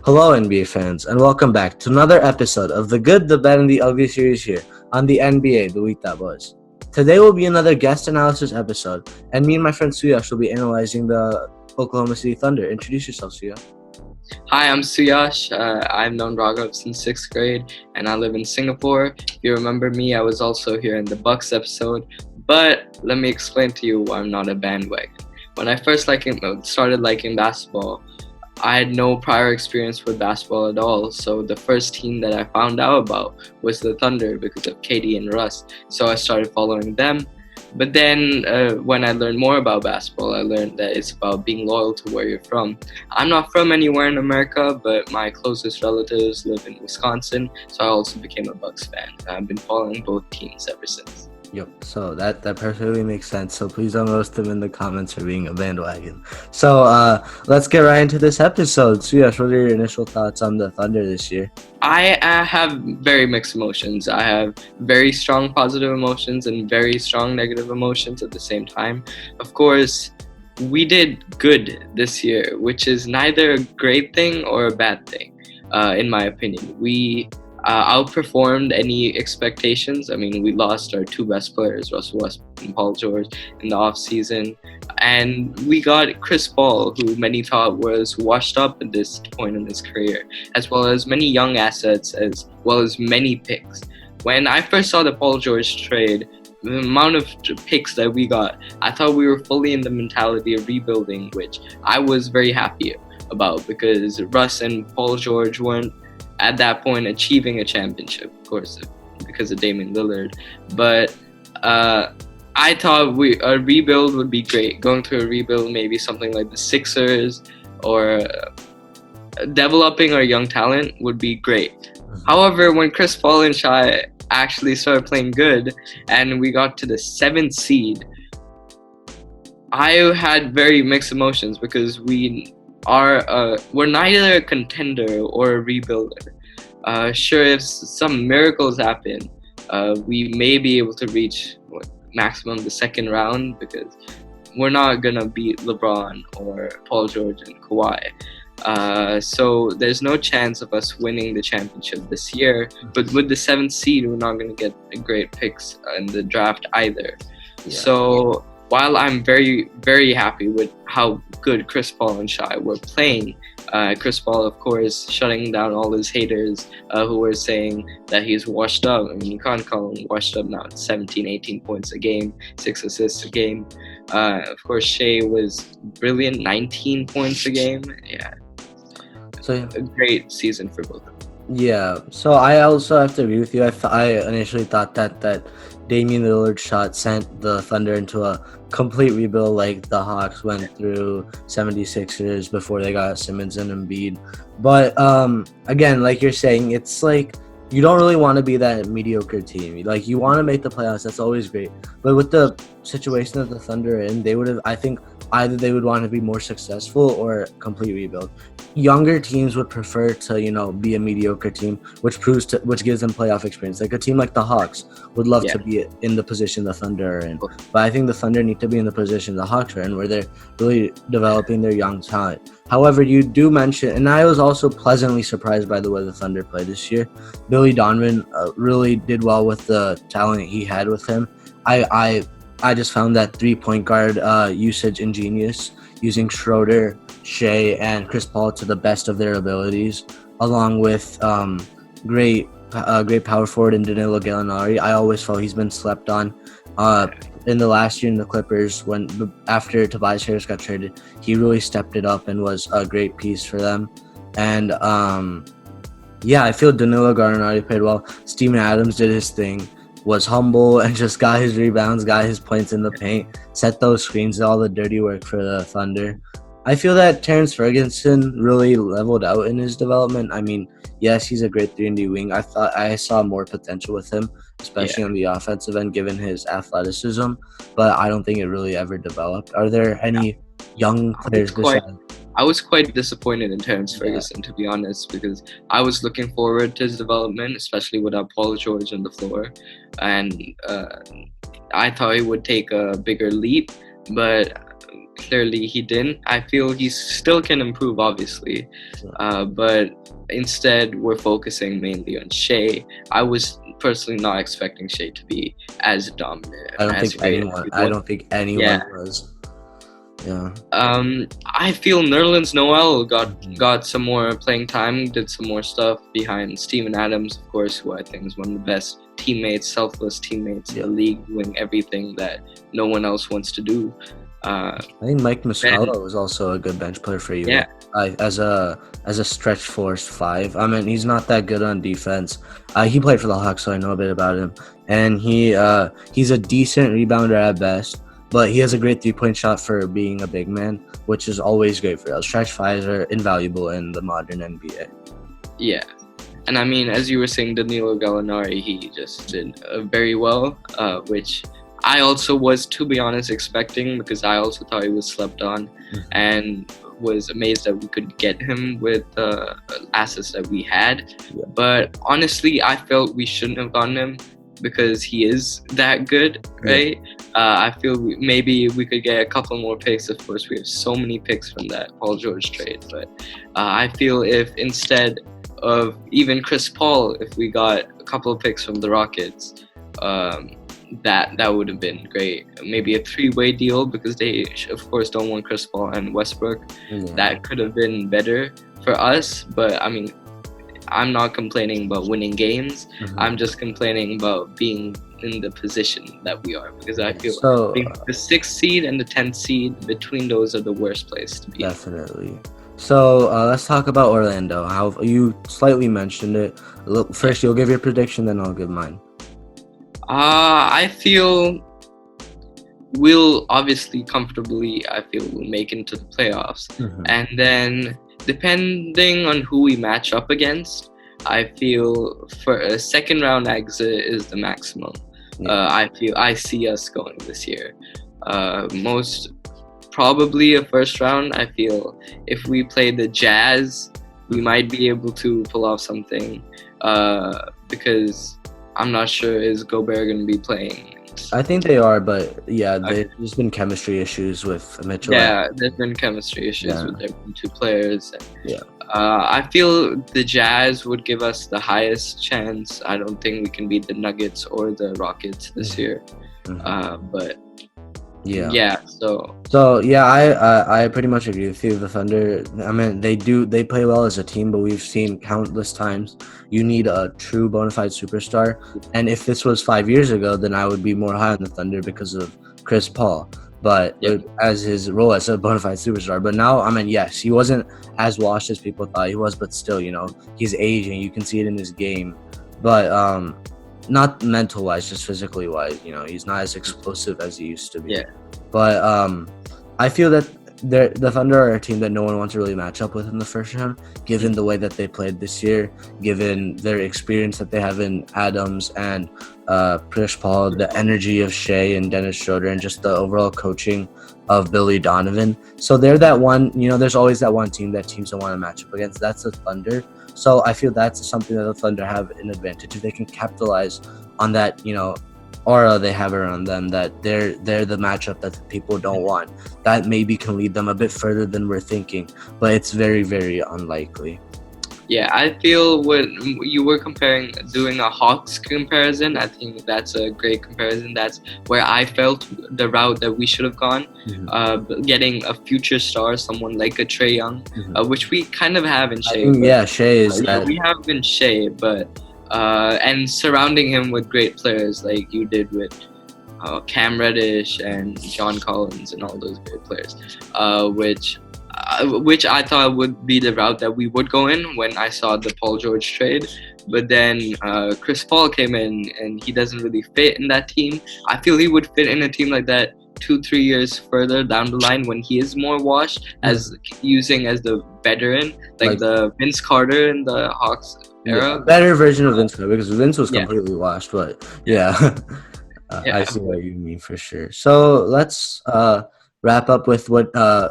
Hello, NBA fans, and welcome back to another episode of the Good, the Bad, and the Ugly series here on the NBA, the week that was. Today will be another guest analysis episode, and me and my friend Suyash will be analyzing the Oklahoma City Thunder. Introduce yourself, Suyash. Hi, I'm Suyash. I've known Raghav since 6th grade, and I live in Singapore. If you remember me, I was also here in the Bucks episode. But let me explain to you why I'm not a bandwagon. When I first started liking basketball, I had no prior experience with basketball at all. So the first team that I found out about was the Thunder because of KD and Russ. So I started following them. But then when I learned more about basketball, I learned that it's about being loyal to where you're from. I'm not from anywhere in America, but my closest relatives live in Wisconsin, so I also became a Bucks fan. I've been following both teams ever since. Yep, so that perfectly makes sense. So please don't roast them in the comments for being a bandwagon. So let's get right into this episode. Suyash, what are your initial thoughts on the Thunder this year? I have very mixed emotions. I have very strong positive emotions and very strong negative emotions at the same time. Of course, we did good this year, which is neither a great thing or a bad thing, in my opinion. We outperformed any expectations. I mean, we lost our two best players, Russell Westbrook and Paul George, in the offseason. And we got Chris Paul, who many thought was washed up at this point in his career, as well as many young assets, as well as many picks. When I first saw the Paul George trade, the amount of picks that we got, I thought we were fully in the mentality of rebuilding, which I was very happy about because Russ and Paul George weren't at that point achieving a championship, of course, because of Damian Lillard. But I thought a rebuild would be great. Going through a rebuild, maybe something like the Sixers or developing our young talent would be great. However, when Chris Paul and Shai actually started playing good and we got to the 7th seed, I had very mixed emotions because we're neither a contender or a rebuilder. Sure, if some miracles happen, we may be able to reach maximum the second round because we're not gonna beat LeBron or Paul George and Kawhi. So there's no chance of us winning the championship this year. But with the 7th seed, we're not gonna get great picks in the draft either. Yeah. So while I'm very, very happy with how good Chris Paul and Shai were playing, Chris Paul, of course, shutting down all his haters who were saying that he's washed up. I mean, you can't call him washed up now. It's 17, 18 points a game, 6 assists a game. Of course, Shai was brilliant, 19 points a game. Yeah. So a great season for both of them. Yeah, so I also have to agree with you. I initially thought that Damian Lillard shot sent the Thunder into a complete rebuild like the Hawks went through 76ers before they got Simmons and Embiid. But again, like you're saying, it's like you don't really want to be that mediocre team. Like you want to make the playoffs, that's always great. But with the situation that the Thunder are in, they would have, I think, either they would want to be more successful or complete rebuild. Younger teams would prefer to, be a mediocre team, which gives them playoff experience. Like a team like the Hawks would love to be in the position the Thunder are in. But I think the Thunder need to be in the position the Hawks are in, where they're really developing their young talent. However, you do mention, and I was also pleasantly surprised by the way the Thunder played this year. Billy Donovan really did well with the talent he had with him. I just found that 3-point guard usage ingenious, using Schroeder, Shai, and Chris Paul to the best of their abilities, along with great power forward in Danilo Gallinari. I always felt he's been slept on. In the last year in the Clippers, after Tobias Harris got traded, he really stepped it up and was a great piece for them. And I feel Danilo Gallinari played well. Steven Adams did his thing. Was humble and just got his rebounds, got his points in the paint, set those screens, did all the dirty work for the Thunder. I feel that Terrence Ferguson really leveled out in his development. I mean, yes, he's a great 3-and-D wing. I thought I saw more potential with him, especially on the offensive end, given his athleticism, but I don't think it really ever developed. Are there any young players I was quite disappointed in Terrence Ferguson, to be honest, because I was looking forward to his development, especially without Paul George on the floor. And I thought he would take a bigger leap, but clearly he didn't. I feel he still can improve, obviously, but instead we're focusing mainly on Shea. I was personally not expecting Shea to be as dominant. I don't as think great as anyone. he I was. don't think anyone Yeah. was. Yeah. I feel Nerlens Noel Mhm. got some more playing time, did some more stuff behind Steven Adams, of course, who I think is one of the best teammates, selfless teammates in the league, doing everything that no one else wants to do. I think Mike Muscala was also a good bench player for you. Yeah. As a stretch force 5. I mean, he's not that good on defense. He played for the Hawks, so I know a bit about him. And he's a decent rebounder at best, but he has a great 3-point shot for being a big man, which is always great for us. Stretch 5s are invaluable in the modern NBA. Yeah. And I mean, as you were saying, Danilo Gallinari, he just did very well, which I also was, to be honest, expecting, because I also thought he was slept on, and was amazed that we could get him with the assets that we had. Yeah. But honestly, I felt we shouldn't have gotten him because he is that good, right? I feel maybe we could get a couple more picks. Of course, we have so many picks from that Paul George trade, but I feel if instead of even Chris Paul, if we got a couple of picks from the Rockets, that would have been great. Maybe a 3-way deal, because they of course don't want Chris Paul and Westbrook. That could have been better for us. But I mean, I'm not complaining about winning games. I'm just complaining about being in the position that we are, because I feel being the 6th seed and the 10th seed, between those are the worst place to be. Definitely. So let's talk about Orlando. How you slightly mentioned it. First, you'll give your prediction, then I'll give mine. I feel we'll obviously comfortably, we'll make into the playoffs. And then depending on who we match up against, I feel for a second round exit is the maximum. I see us going this year. Most probably a first round. I feel if we play the Jazz, we might be able to pull off something, because I'm not sure, is Gobert going to be playing? I think they are, but there's been chemistry issues with Mitchell. Yeah, there's been chemistry issues with their 2 players. I feel the Jazz would give us the highest chance. I don't think we can beat the Nuggets or the Rockets this year. But I pretty much agree with you. The Thunder, I mean, they play well as a team, but we've seen countless times you need a true bona fide superstar. And if this was 5 years ago, then I would be more high on the Thunder because of Chris Paul, but as his role as a bona fide superstar. But now, I mean, yes, he wasn't as washed as people thought he was, but still, he's aging. You can see it in his game, but not mental wise, just physically wise. He's not as explosive as he used to be. But I feel that the Thunder are a team that no one wants to really match up with in the first round, given the way that they played this year, given their experience that they have in Adams and Chris Paul, the energy of Shea and Dennis Schroeder, and just the overall coaching of Billy Donovan. So they're that one, there's always that one team that teams don't want to match up against. That's the Thunder. So I feel that's something that the Thunder have an advantage. If they can capitalize on that, aura they have around them, that they're the matchup that people don't want, that maybe can lead them a bit further than we're thinking, but it's very, very unlikely. Yeah, I feel when you were doing a Hawks comparison, I think that's a great comparison. That's where I felt the route that we should have gone, getting a future star, someone like a Trae Young, which we kind of have in Shea. Shea is that. We have in Shea, but and surrounding him with great players like you did with Cam Reddish and John Collins and all those great players, which I thought would be the route that we would go in when I saw the Paul George trade. But then Chris Paul came in, and he doesn't really fit in that team. I feel he would fit in a team like that 2-3 years further down the line when he is more washed, as using as the veteran, like the Vince Carter in the Hawks era. Better version of Vince Carter, because Vince was completely washed, but I see what you mean for sure. So let's wrap up with what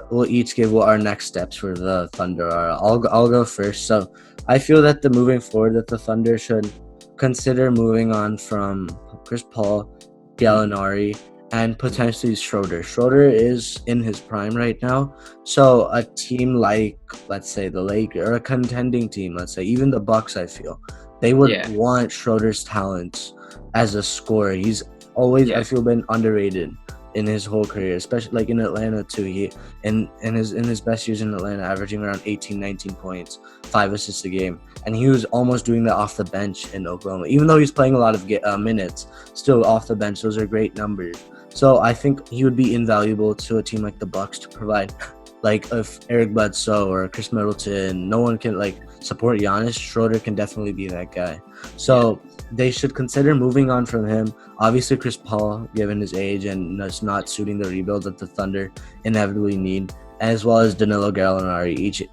we'll each give what our next steps for the Thunder are. I'll go first. So I feel that moving forward, that the Thunder should consider moving on from Chris Paul, Gallinari, and potentially Schroeder. Schroeder is in his prime right now. So a team like, let's say, the Lakers, or a contending team, let's say, even the Bucks, I feel, they would Yeah. want Schroeder's talents as a scorer. He's always, I feel, been underrated in his whole career, especially like in Atlanta too. He in his best years in Atlanta, averaging around 18, 19 points, 5 assists a game, and he was almost doing that off the bench in Oklahoma. Even though he's playing a lot of minutes, still off the bench, those are great numbers. So I think he would be invaluable to a team like the Bucks to provide, like if Eric Bledsoe or Chris Middleton, no one can like support Giannis. Schroeder can definitely be that guy. So they should consider moving on from him. Obviously, Chris Paul, given his age and that's not suiting the rebuild that the Thunder inevitably need, as well as Danilo Gallinari, each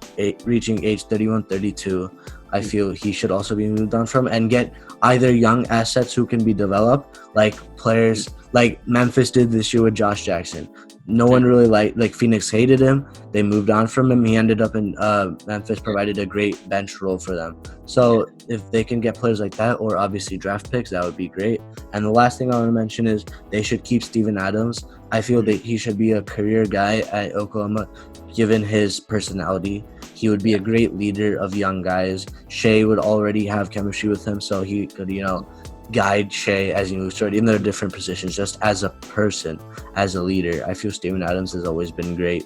reaching age 31, 32. I feel he should also be moved on from and get either young assets who can be developed, like players like Memphis did this year with Josh Jackson. No one really like Phoenix hated him. They moved on from him. He ended up in Memphis, provided a great bench role for them. So if they can get players like that, or obviously draft picks, that would be great. And the last thing I want to mention is they should keep Steven Adams. I feel that he should be a career guy at Oklahoma, given his personality. He would be a great leader of young guys. Shea would already have chemistry with him, so he could, guide Shea as he moves forward, even though they're different positions, just as a person, as a leader. I feel Steven Adams has always been great,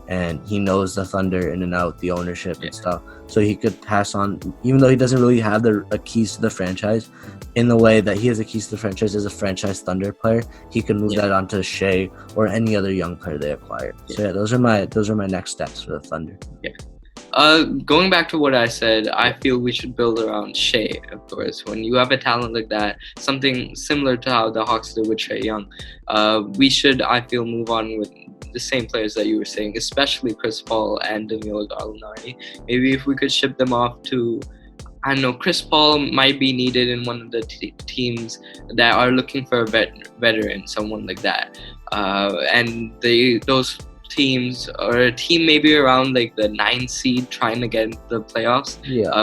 and he knows the Thunder in and out, the ownership and stuff. So he could pass on, even though he doesn't really have the keys to the franchise, in the way that he has the keys to the franchise as a franchise Thunder player, he could move that onto Shea or any other young player they acquire. So those are my next steps for the Thunder. Going back to what I said, I feel we should build around Shea, of course. When you have a talent like that, something similar to how the Hawks did with Trae Young, we should, I feel, move on with the same players that you were saying, especially Chris Paul and Danilo Gallinari. Maybe if we could ship them off to, I don't know, Chris Paul might be needed in one of the teams that are looking for a veteran, someone like that. And those teams, or a team maybe around like the 9 seed trying to get into the playoffs,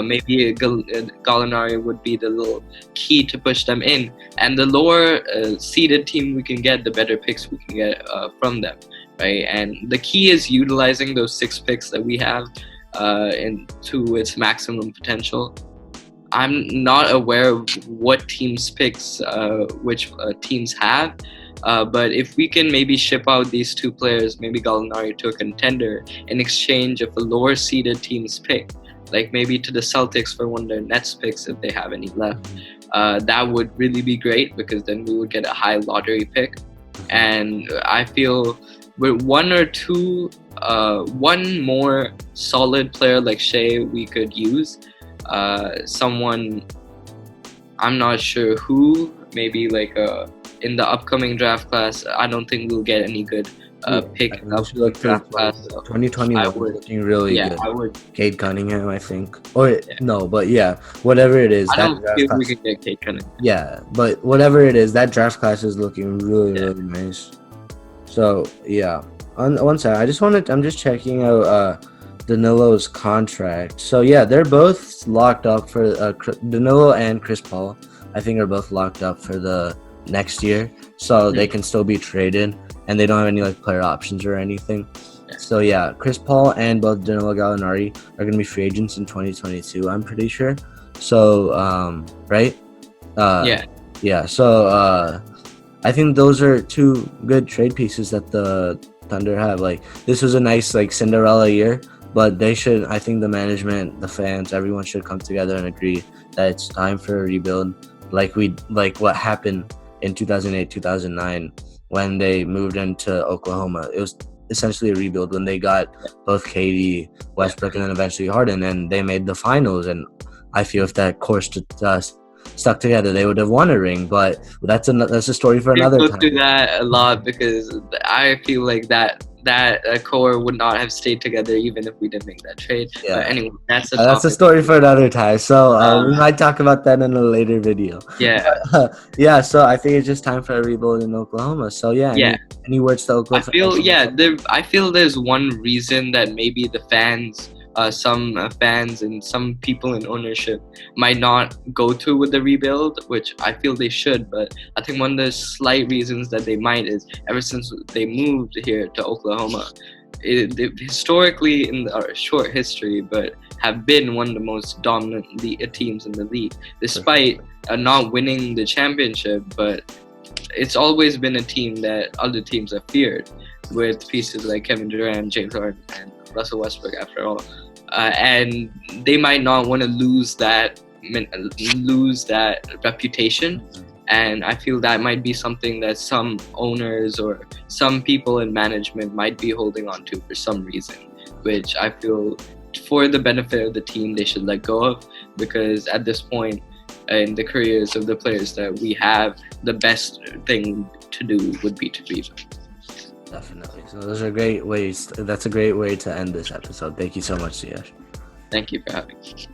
maybe Gallinari would be the little key to push them in, and the lower seeded team we can get, the better picks we can get from them, right? And the key is utilizing those 6 picks that we have into its maximum potential. I'm not aware of what teams picks which teams have, but if we can maybe ship out these 2 players, maybe Gallinari to a contender in exchange of a lower seeded team's pick, like maybe to the Celtics for one of their Nets picks if they have any left, that would really be great, because then we would get a high lottery pick. And I feel with one more solid player like Shea we could use, someone, I'm not sure who, maybe like in the upcoming draft class. I don't think we'll get any good pick in the upcoming draft class. 2021 is looking really good. I would. Cade Cunningham, I think. Or no, but whatever it is. I don't think we can get Cade Cunningham. Yeah, but whatever it is, that draft class is looking really nice. So on one side, I'm just checking out Danilo's contract. So they're both locked up for Danilo and Chris Paul. I think are both locked up for the next year, so they can still be traded, and they don't have any like player options or anything. So Chris Paul and both Danilo Gallinari are gonna be free agents in 2022, I'm pretty sure. So right? So I think those are 2 good trade pieces that the Thunder have. Like, this was a nice like Cinderella year, but they should, I think the management, the fans, everyone should come together and agree that it's time for a rebuild, like what happened in 2008, 2009 when they moved into Oklahoma. It was essentially a rebuild when they got both KD, Westbrook, and then eventually Harden, and they made the finals. And I feel if that course stuck together, they would have won a ring. But that's a story for another time. People do that a lot, because I feel like that core would not have stayed together even if we didn't make that trade. But anyway, that's a story for another time. So we might talk about that in a later video. So I think it's just time for a rebuild in Oklahoma. So any words to Oklahoma? I feel there's one reason that maybe the fans some fans and some people in ownership might not go through with the rebuild, which I feel they should. But I think one of the slight reasons that they might is ever since they moved here to Oklahoma, they historically in our short history, but have been one of the most dominant teams in the league, despite not winning the championship. But it's always been a team that other teams have feared, with pieces like Kevin Durant, James Harden, and Russell Westbrook. After all, and they might not want to lose that reputation. And I feel that might be something that some owners or some people in management might be holding on to for some reason, which I feel for the benefit of the team they should let go of, because at this point in the careers of the players that we have, the best thing to do would be to rebuild. Definitely. So those are great ways. That's a great way to end this episode. Thank you so much, Siyash. Thank you for having me.